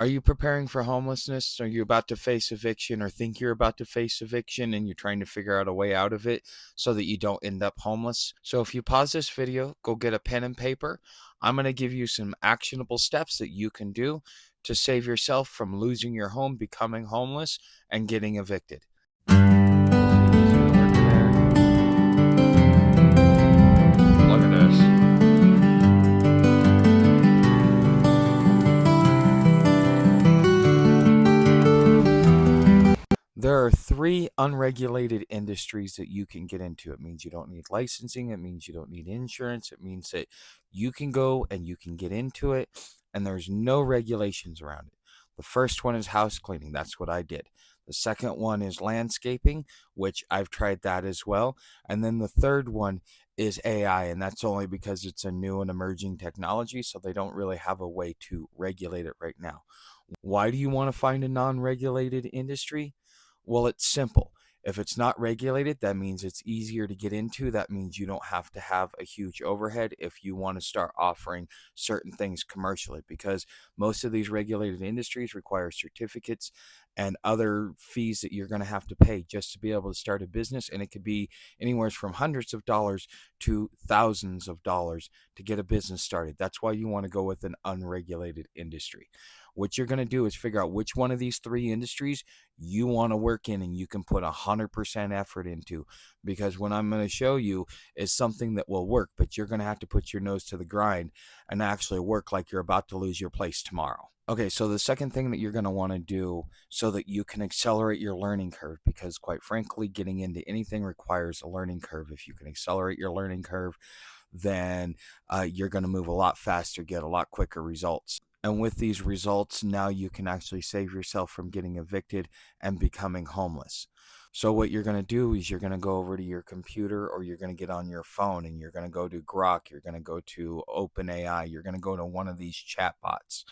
Are you preparing for homelessness? Are you about to face eviction or think you're about to face eviction and you're trying to figure out a way out of it so that you don't end up homeless? So if you pause this video, go get a pen and paper. I'm going to give you some actionable steps that you can do to save yourself from losing your home, becoming homeless, and getting evicted. Look at this. There are three unregulated industries that you can get into. It means you don't need licensing. It means you don't need insurance. It means that you can go and you can get into it, and there's no regulations around it. The first one is house cleaning. That's what I did. The second one is landscaping, which I've tried that as well. And then the third one is AI, and that's only because it's a new and emerging technology, so they don't really have a way to regulate it right now. Why do you want to find a non-regulated industry? Well, it's simple. If it's not regulated, that means it's easier to get into. That means you don't have to have a huge overhead if you want to start offering certain things commercially, because most of these regulated industries require certificates and other fees that you're going to have to pay just to be able to start a business. And it could be anywhere from hundreds of dollars to thousands of dollars to get a business started. That's why you want to go with an unregulated industry. What you're going to do is figure out which one of these three industries you want to work in and you can put 100% effort into, because what I'm going to show you is something that will work, but you're going to have to put your nose to the grind and actually work like you're about to lose your place tomorrow. Okay, so the second thing that you're going to want to do so that you can accelerate your learning curve, because quite frankly, getting into anything requires a learning curve. If you can accelerate your learning curve, then you're going to move a lot faster, get a lot quicker results. And with these results, now you can actually save yourself from getting evicted and becoming homeless. So what you're going to do is you're going to go over to your computer, or you're going to get on your phone and you're going to go to Grok, you're going to go to OpenAI, you're going to go to one of these chatbots,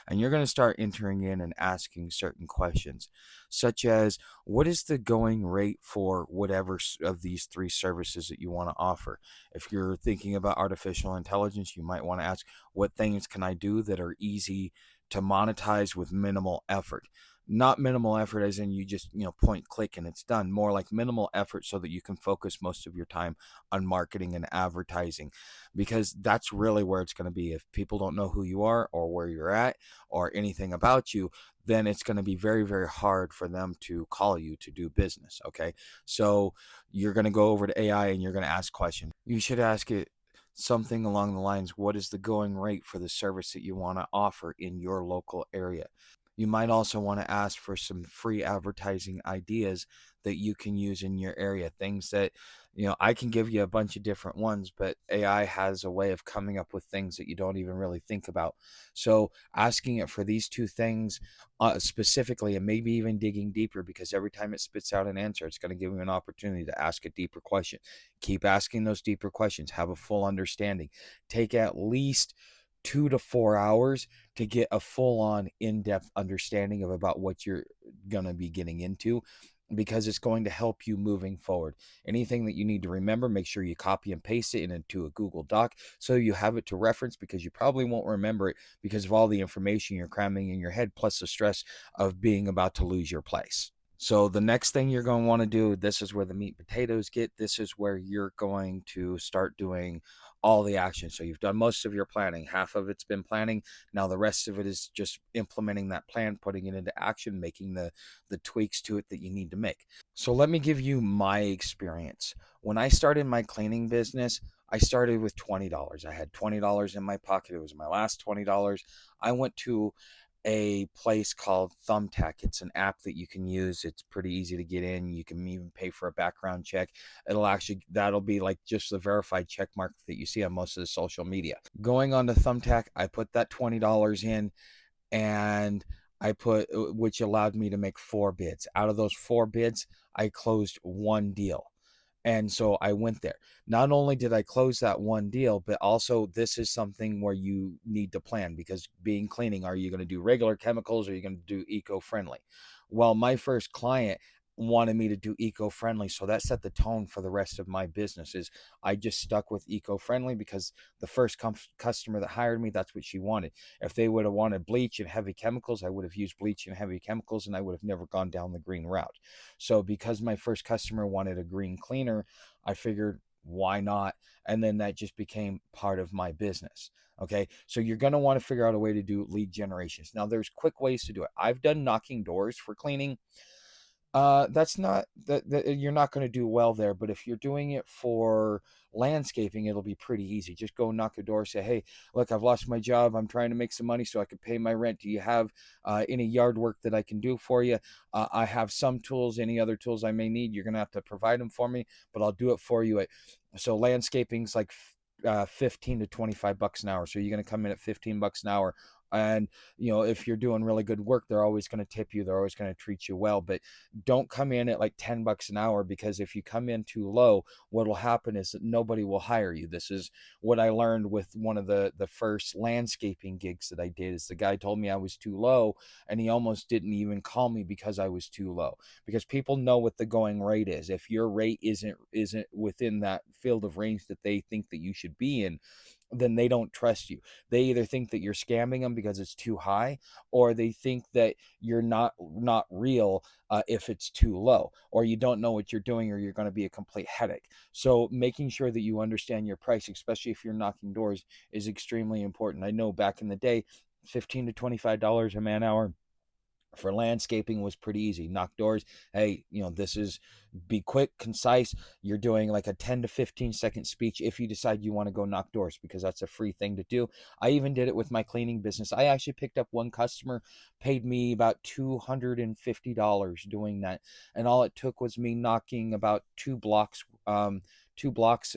and you're going to start entering in and asking certain questions, such as, what is the going rate for whatever of these three services that you want to offer? If you're thinking about artificial intelligence, you might want to ask, what things can I do that are easy to monetize with minimal effort? Not minimal effort as in you just, point, click, and it's done. More like minimal effort so that you can focus most of your time on marketing and advertising, because that's really where it's going to be. If people don't know who you are or where you're at or anything about you, then it's going to be very, very hard for them to call you to do business. Okay. So you're going to go over to AI and you're going to ask questions. You should ask it something along the lines, what is the going rate for the service that you want to offer in your local area? You might also want to ask for some free advertising ideas that you can use in your area. Things that, I can give you a bunch of different ones, but AI has a way of coming up with things that you don't even really think about. So asking it for these two things specifically, and maybe even digging deeper, because every time it spits out an answer, it's going to give you an opportunity to ask a deeper question. Keep asking those deeper questions. Have a full understanding. Take at least 2 to 4 hours to get a full-on in-depth understanding of about what you're going to be getting into, because it's going to help you moving forward. Anything that you need to remember, make sure you copy and paste it into a Google Doc so you have it to reference, because you probably won't remember it because of all the information you're cramming in your head, plus the stress of being about to lose your place. So the next thing you're going to want to do, this is where the meat and potatoes get. This is where you're going to start doing all the action. So you've done most of your planning. Half of it's been planning. Now the rest of it is just implementing that plan, putting it into action, making the tweaks to it that you need to make. So let me give you my experience. When I started my cleaning business, I started with $20. I had $20 in my pocket. It was my last $20. I went to a place called Thumbtack. It's an app that you can use. It's pretty easy to get in. You can even pay for a background check. That'll be like just the verified check mark that you see on most of the social media. Going on to Thumbtack, I put that $20 in, and which allowed me to make 4 bids. Out of those 4 bids, I closed one deal. And so I went there. Not only did I close that one deal, but also this is something where you need to plan, because being cleaning, are you going to do regular chemicals or are you going to do eco-friendly? Well, my first client wanted me to do eco-friendly, so that set the tone for the rest of my businesses. I just stuck with eco-friendly because the first customer that hired me, that's what she wanted. If they would have wanted bleach and heavy chemicals, I would have used bleach and heavy chemicals, and I would have never gone down the green route. So because my first customer wanted a green cleaner, I figured, why not? And then that just became part of my business. Okay, so you're going to want to figure out a way to do lead generations. Now there's quick ways to do it. I've done knocking doors for cleaning. That's not that you're not going to do well there, but if you're doing it for landscaping, it'll be pretty easy. Just go knock a door, say, hey, look, I've lost my job, I'm trying to make some money so I can pay my rent. Do you have any yard work that I can do for you? I have some tools. Any other tools I may need, you're going to have to provide them for me, but I'll do it for you. So landscaping's like 15 to 25 bucks an hour, so you're going to come in at 15 bucks an hour. And if you're doing really good work, they're always going to tip you, they're always going to treat you well. But don't come in at like 10 bucks an hour, because if you come in too low, what will happen is that nobody will hire you. This is what I learned with one of the first landscaping gigs that I did. Is the guy told me I was too low, and he almost didn't even call me because I was too low, because people know what the going rate is. If your rate isn't within that field of range that they think that you should be in, then they don't trust you. They either think that you're scamming them because it's too high, or they think that you're not real if it's too low, or you don't know what you're doing, or you're going to be a complete headache. So making sure that you understand your price, especially if you're knocking doors, is extremely important. I know back in the day, $15 to $25 a man hour for landscaping was pretty easy. Knock doors, hey, this is, be quick, concise. You're doing like a 10 to 15-second speech if you decide you want to go knock doors, because that's a free thing to do. I even did it with my cleaning business. I actually picked up one customer, paid me about $250 doing that, and all it took was me knocking about 2 blocks,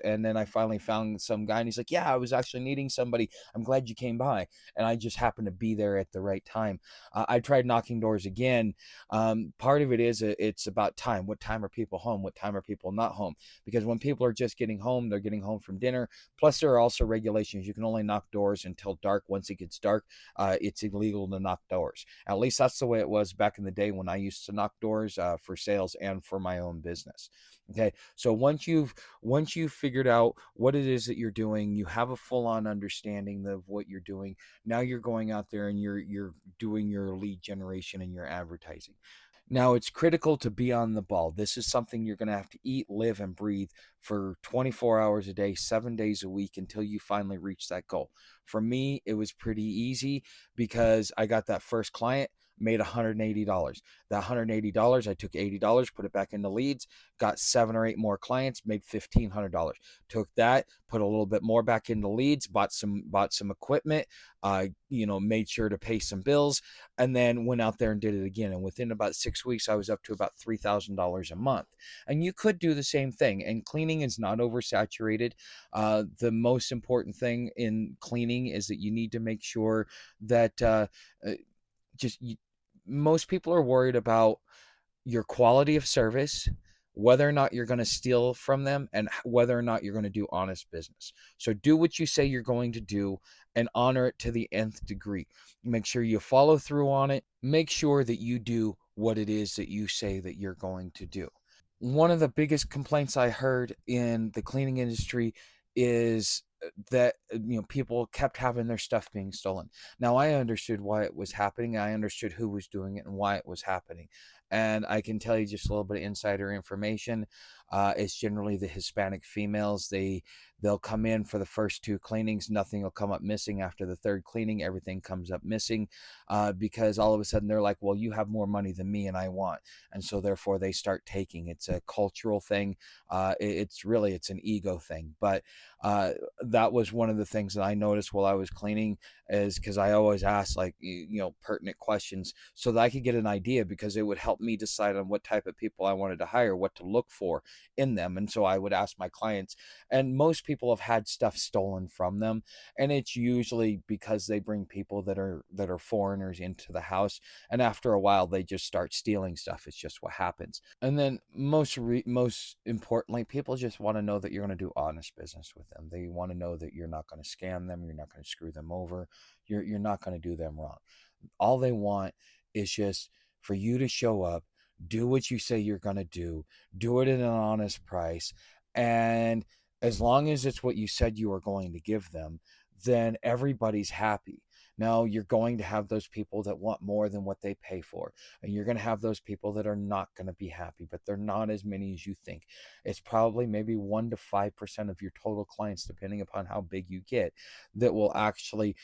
and then I finally found some guy, and he's like, yeah, I was actually needing somebody, I'm glad you came by. And I just happened to be there at the right time. I tried knocking doors again. Part of it is it's about time. What time are people home? What time are people not home? Because when people are just getting home, they're getting home from dinner. Plus, there are also regulations. You can only knock doors until dark. Once it gets dark, it's illegal to knock doors. At least that's the way it was back in the day when I used to knock doors for sales and for my own business. Okay, so once you've figured out what it is that you're doing, you have a full-on understanding of what you're doing. Now you're going out there and you're doing your lead generation and your advertising. Now, it's critical to be on the ball. This is something you're going to have to eat, live, and breathe for 24 hours a day, 7 days a week, until you finally reach that goal. For me, it was pretty easy because I got that first client, made $180. That $180, I took $80, put it back into leads, got 7 or 8 more clients, made $1,500. Took that, put a little bit more back into leads, bought some equipment, made sure to pay some bills, and then went out there and did it again. And within about 6 weeks, I was up to about $3,000 a month. And you could do the same thing. And cleaning is not oversaturated. The most important thing in cleaning is that you need to make sure that uh, just you, most people are worried about your quality of service, whether or not you're going to steal from them, and whether or not you're going to do honest business. So do what you say you're going to do and honor it to the nth degree. Make sure you follow through on it. Make sure that you do what it is that you say that you're going to do. One of the biggest complaints I heard in the cleaning industry is that people kept having their stuff being stolen. Now I understood why it was happening. I understood who was doing it and why it was happening. And I can tell you just a little bit of insider information. It's generally the Hispanic females. They'll come in for the first 2 cleanings, nothing will come up missing. After the 3rd cleaning, everything comes up missing, because all of a sudden they're like, well, you have more money than me and I want. And so therefore they start taking. It's a cultural thing. It's an ego thing. But that was one of the things that I noticed while I was cleaning, is because I always ask, like, pertinent questions so that I could get an idea, because it would help me decide on what type of people I wanted to hire, what to look for in them. And so I would ask my clients, and most people have had stuff stolen from them, and it's usually because they bring people that are foreigners into the house, and after a while they just start stealing stuff. It's just what happens. And then most importantly, people just want to know that you're going to do honest business with them. They want to know that you're not going to scam them, you're not going to screw them over, you're not going to do them wrong. All they want is just for you to show up, do what you say you're going to do it at an honest price. And as long as it's what you said you were going to give them, then everybody's happy. Now, you're going to have those people that want more than what they pay for. And you're going to have those people that are not going to be happy, but they're not as many as you think. It's probably maybe 1 to 5% of your total clients, depending upon how big you get, that will actually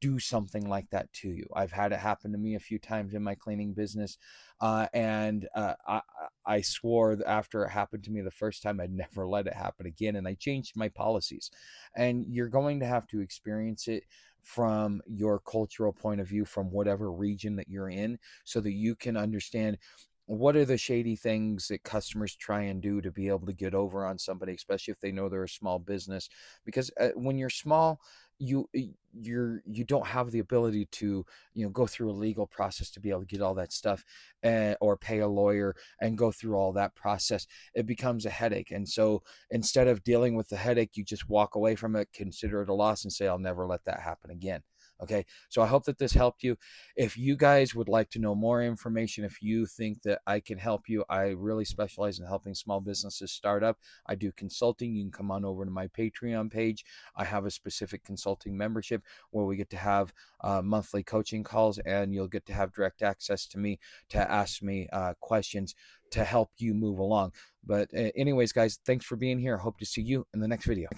do something like that to you. I've had it happen to me a few times in my cleaning business. I swore that after it happened to me the first time, I'd never let it happen again. And I changed my policies. And you're going to have to experience it from your cultural point of view, from whatever region that you're in, so that you can understand what are the shady things that customers try and do to be able to get over on somebody, especially if they know they're a small business. Because when you're small, you don't have the ability to go through a legal process to be able to get all that stuff, or pay a lawyer and go through all that process. It becomes a headache. And so instead of dealing with the headache, you just walk away from it, consider it a loss, and say, I'll never let that happen again. Okay, so I hope that this helped you. If you guys would like to know more information, if you think that I can help you, I really specialize in helping small businesses start up. I do consulting. You can come on over to my Patreon page. I have a specific consulting membership where we get to have monthly coaching calls, and you'll get to have direct access to me to ask me questions to help you move along. But anyways, guys, thanks for being here. Hope to see you in the next video.